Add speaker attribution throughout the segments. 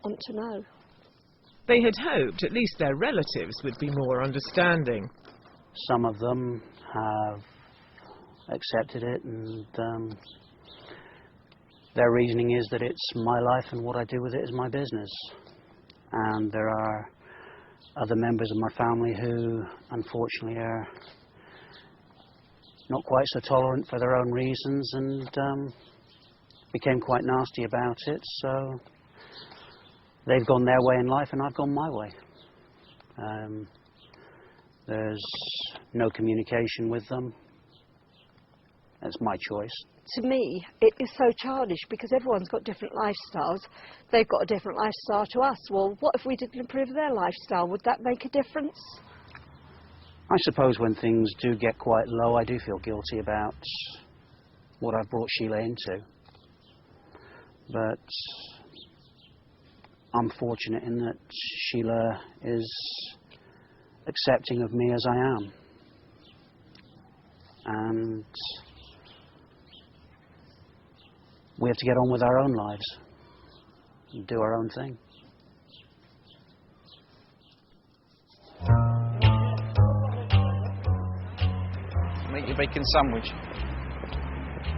Speaker 1: want to know.
Speaker 2: They had hoped at least their relatives would be more understanding.
Speaker 3: Some of them have accepted it, and their reasoning is that it's my life and what I do with it is my business. And there are other members of my family who unfortunately are not quite so tolerant for their own reasons, and became quite nasty about it. So they've gone their way in life and I've gone my way. There's no communication with them. That's my choice.
Speaker 1: To me, it is so childish because everyone's got different lifestyles. They've got a different lifestyle to us. Well, what if we didn't improve their lifestyle? Would that make a difference?
Speaker 3: I suppose when things do get quite low, I do feel guilty about what I've brought Sheila into. But I'm fortunate in that Sheila is accepting of me as I am. And we have to get on with our own lives and do our own thing.
Speaker 4: Make your bacon sandwich.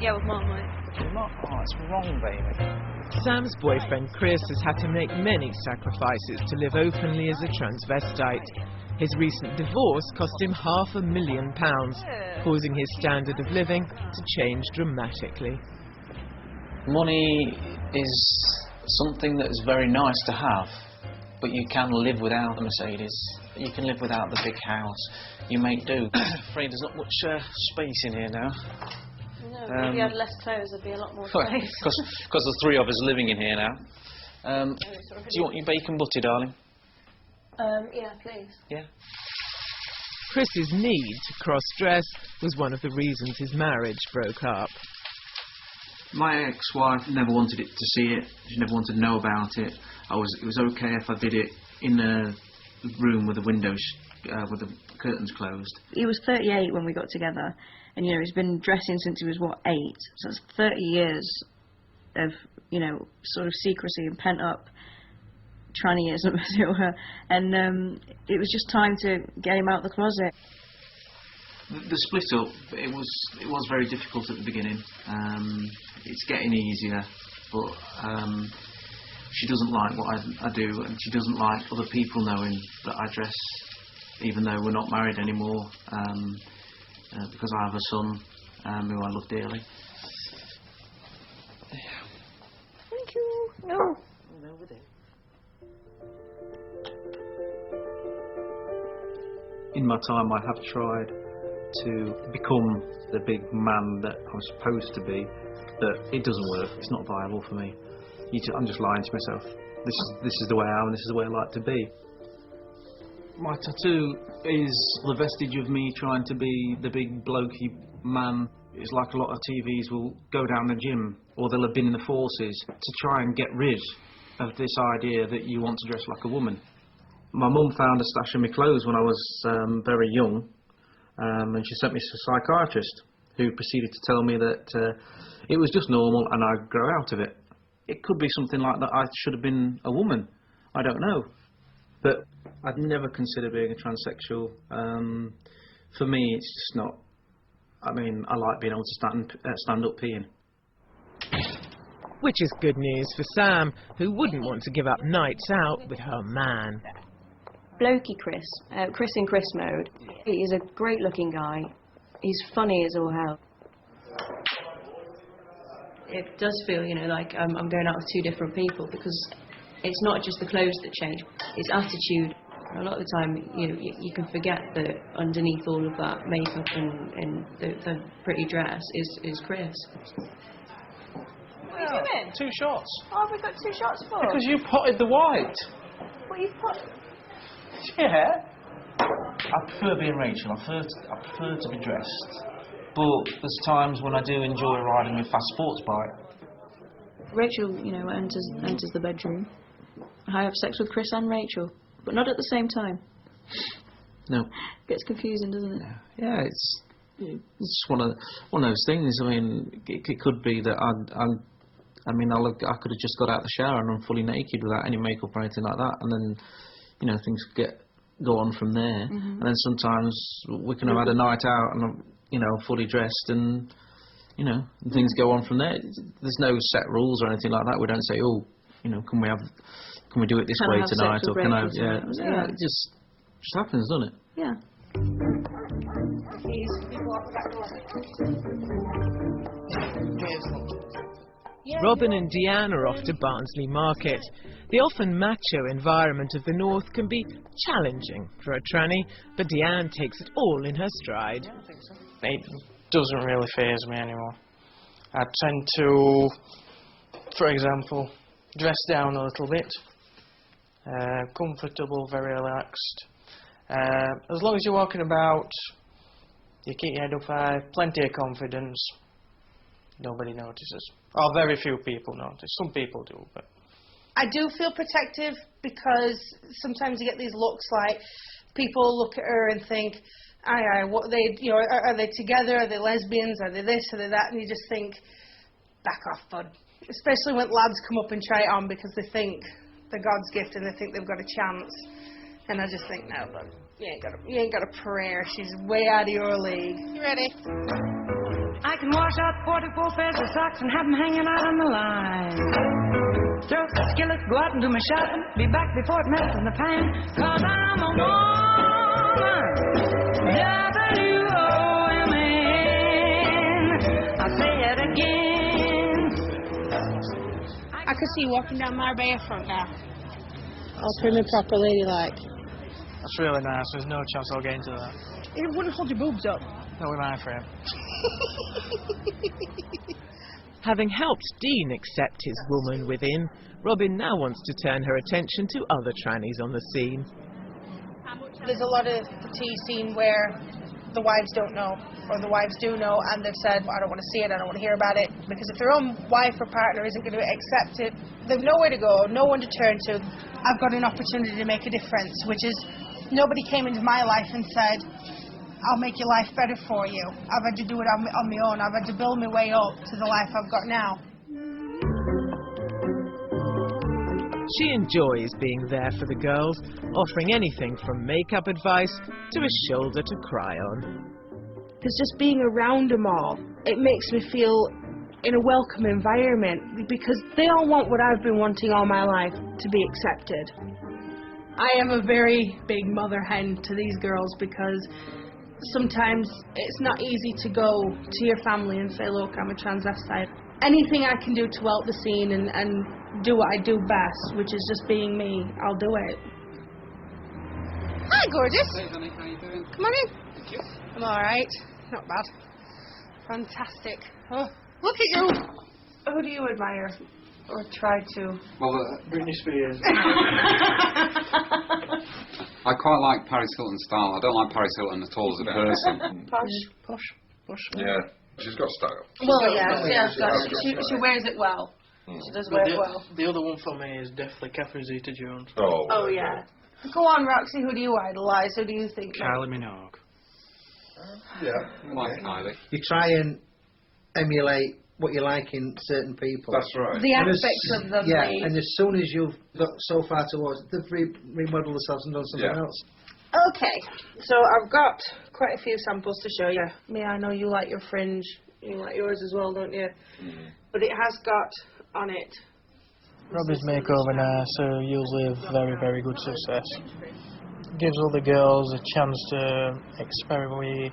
Speaker 5: Yeah, with Marmite.
Speaker 4: Oh, it's wrong, baby.
Speaker 2: Sam's boyfriend Chris has had to make many sacrifices to live openly as a transvestite. His recent divorce cost him £500,000, causing his standard of living to change dramatically.
Speaker 4: Money is something that is very nice to have, but you can live without a Mercedes. You can live without the big house. You make do. Afraid there's not much space in here now.
Speaker 5: No, if you had less clothes, there'd be a lot more space.
Speaker 4: Because there's 3 of us living in here now. Do you want your bacon butty, darling?
Speaker 5: Yeah, please.
Speaker 4: Yeah.
Speaker 2: Chris's need to cross-dress was one of the reasons his marriage broke up.
Speaker 6: My ex-wife never wanted it to see it. She never wanted to know about it. It was okay if I did it in a room with the windows, with the curtains closed.
Speaker 5: He was 38 when we got together, and you know he's been dressing since he was 8. So it's 30 years of sort of secrecy and pent up trannyism, as it were. And it was just time to get him out of the closet.
Speaker 6: The split up, it was very difficult at the beginning. It's getting easier, but she doesn't like what I do, and she doesn't like other people knowing that I dress, even though we're not married anymore, because I have a son who I love dearly.
Speaker 5: Thank you. No.
Speaker 4: No, we do.
Speaker 6: In my time, I have tried to become the big man that I'm supposed to be, but it doesn't work. It's not viable for me. I'm just lying to myself. This is the way I am, and this is the way I like to be. My tattoo is the vestige of me trying to be the big blokey man. It's like a lot of TVs will go down the gym, or they'll have been in the forces, to try and get rid of this idea that you want to dress like a woman. My mum found a stash of my clothes when I was very young, and she sent me to a psychiatrist who proceeded to tell me that it was just normal and I'd grow out of it. It could be something like that I should have been a woman. I don't know. But I'd never consider being a transsexual. For me, it's just not. I mean, I like being able to stand up peeing.
Speaker 2: Which is good news for Sam, who wouldn't want to give up nights out with her man.
Speaker 5: Blokey Chris, Chris in Chris mode. He is a great looking guy. He's funny as all hell. It does feel, like I'm going out with 2 different people, because it's not just the clothes that change, it's attitude. A lot of the time, you can forget that underneath all of that makeup and the pretty dress is Chris. What are you doing?
Speaker 4: 2 shots.
Speaker 5: Oh, we've got 2 shots for?
Speaker 4: Because you potted the white.
Speaker 5: What you've potted?
Speaker 4: Yeah. I prefer being Rachel. I prefer to be dressed. But there's times when I do enjoy riding a fast sports bike.
Speaker 5: Rachel, enters the bedroom. I have sex with Chris and Rachel, but not at the same time.
Speaker 6: No.
Speaker 5: Gets confusing, doesn't it?
Speaker 6: Yeah, it's one of those things. I mean, it could be that I mean, I could have just got out of the shower and I'm fully naked without any makeup or anything like that, and then, you know, things go on from there. And then sometimes we can have had a night out and I'm, you know, fully dressed, and you know, and things go on from there. There's no set rules or anything like that. We don't say, oh, you know, can we do it this way tonight, or can I? Yeah, it just happens, doesn't it?
Speaker 5: Yeah.
Speaker 2: Robyn and Deanne are off to Barnsley Market. The often macho environment of the north can be challenging for a tranny, but Deanne takes it all in her stride.
Speaker 7: It doesn't really faze me anymore. I tend to, for example, dress down a little bit, comfortable, very relaxed. As long as you're walking about, you keep your head up high, plenty of confidence, nobody notices. Or very few people notice. Some people do, but...
Speaker 8: I do feel protective because sometimes you get these looks like people look at her and think, aye, what they, you know, are they together? Are they lesbians? Are they this? Are they that? And you just think, back off, bud. Especially when lads come up and try it on because they think they're God's gift and they think they've got a chance. And I just think, no, bud, you ain't got a prayer. She's way out of your league. You ready?
Speaker 9: I can wash out 44 pairs of socks and have them hanging out on the line. Throw the skillet, go out and do my shopping, be back before it melts in the pan. 'Cause I'm a woman, W-O-M-N. I'll say it again.
Speaker 8: I could see you walking down Marbella front now. All prim and proper ladylike.
Speaker 7: That's really nice. There's no chance I'll get into that.
Speaker 8: It wouldn't hold your boobs up.
Speaker 7: Not with my frame.
Speaker 2: Having helped Dean accept his woman within, Robyn now wants to turn her attention to other trannies on the scene.
Speaker 8: There's a lot of the tea scene where the wives don't know, or the wives do know, and they've said, I don't want to see it, I don't want to hear about it, because if their own wife or partner isn't going to accept it, they've nowhere to go, no one to turn to. I've got an opportunity to make a difference, which is nobody came into my life and said, I'll make your life better for you. I've had to do it on my own. I've had to build my way up to the life I've got now.
Speaker 2: She enjoys being there for the girls, offering anything from makeup advice to a shoulder to cry on.
Speaker 10: Because just being around them all, it makes me feel in a welcome environment, because they all want what I've been wanting all my life, to be accepted.
Speaker 8: I am a very big mother hen to these girls, because sometimes it's not easy to go to your family and say, look, I'm a transvestite. Anything I can do to help the scene and do what I do best, which is just being me, I'll do it. Hi, gorgeous.
Speaker 11: Hey, honey, how you doing?
Speaker 8: Come on in.
Speaker 11: Thank you.
Speaker 8: I'm all right. Not bad. Fantastic. Oh, look at you. Who do you admire? Or try to?
Speaker 11: Well,
Speaker 7: Britney Spears.
Speaker 11: I quite like Paris Hilton's style. I don't like Paris Hilton at all as a person.
Speaker 8: Posh.
Speaker 12: Yeah, she's got style.
Speaker 8: Well, she wears it well. She does wear it well.
Speaker 7: The other one for me is definitely Catherine Zeta-Jones.
Speaker 8: Oh, yeah. Go on, Roxy. Who do you idolise? Who do you think?
Speaker 7: Kylie Minogue.
Speaker 11: Yeah, I like Kylie.
Speaker 13: You try and emulate what you like in certain people.
Speaker 12: That's right.
Speaker 8: The aspects of them.
Speaker 13: Yeah, and as soon as you've got so far towards, they've remodeled themselves and done something else.
Speaker 8: Okay, so I've got quite a few samples to show you. I know you like your fringe. You like yours as well, don't you? But it has got on it.
Speaker 7: Robyn's makeover now, so usually a very, very good success. Gives all the girls a chance to experiment with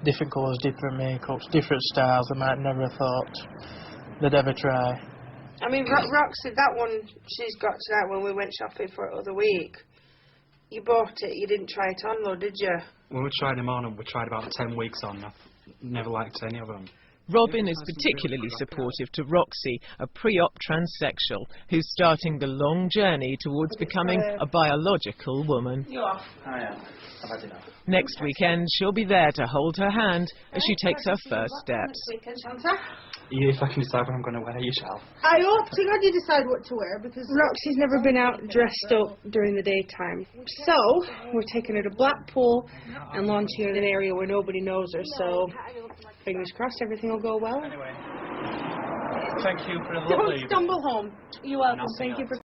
Speaker 7: different colours, different makeups, different styles they might never have thought they'd ever try.
Speaker 8: I mean, Roxy, that one she's got tonight when we went shopping for it the other week, you bought it, you didn't try it on though, did you?
Speaker 6: When we tried them on, we tried about 10 weeks on. I've never liked any of them.
Speaker 2: Robyn is particularly supportive to Roxy, a pre-op transsexual who's starting the long journey towards becoming a biological woman.
Speaker 8: You're off.
Speaker 6: I am. I've had enough.
Speaker 2: Next weekend, she'll be there to hold her hand as she takes her first steps.
Speaker 8: Next weekend, Shanta.
Speaker 6: If I can decide what I'm going to wear, you shall.
Speaker 8: I hope to God you decide what to wear, because
Speaker 10: Roxy's never been out dressed up during the daytime.
Speaker 8: So, we're taking her to Blackpool and launching her in an area where nobody knows her, so fingers crossed everything will go well.
Speaker 6: Anyway. Thank you for a
Speaker 10: Don't
Speaker 6: lovely evening.
Speaker 10: stumble home. You're welcome.
Speaker 6: Nothing
Speaker 10: Thank you
Speaker 6: else.
Speaker 10: for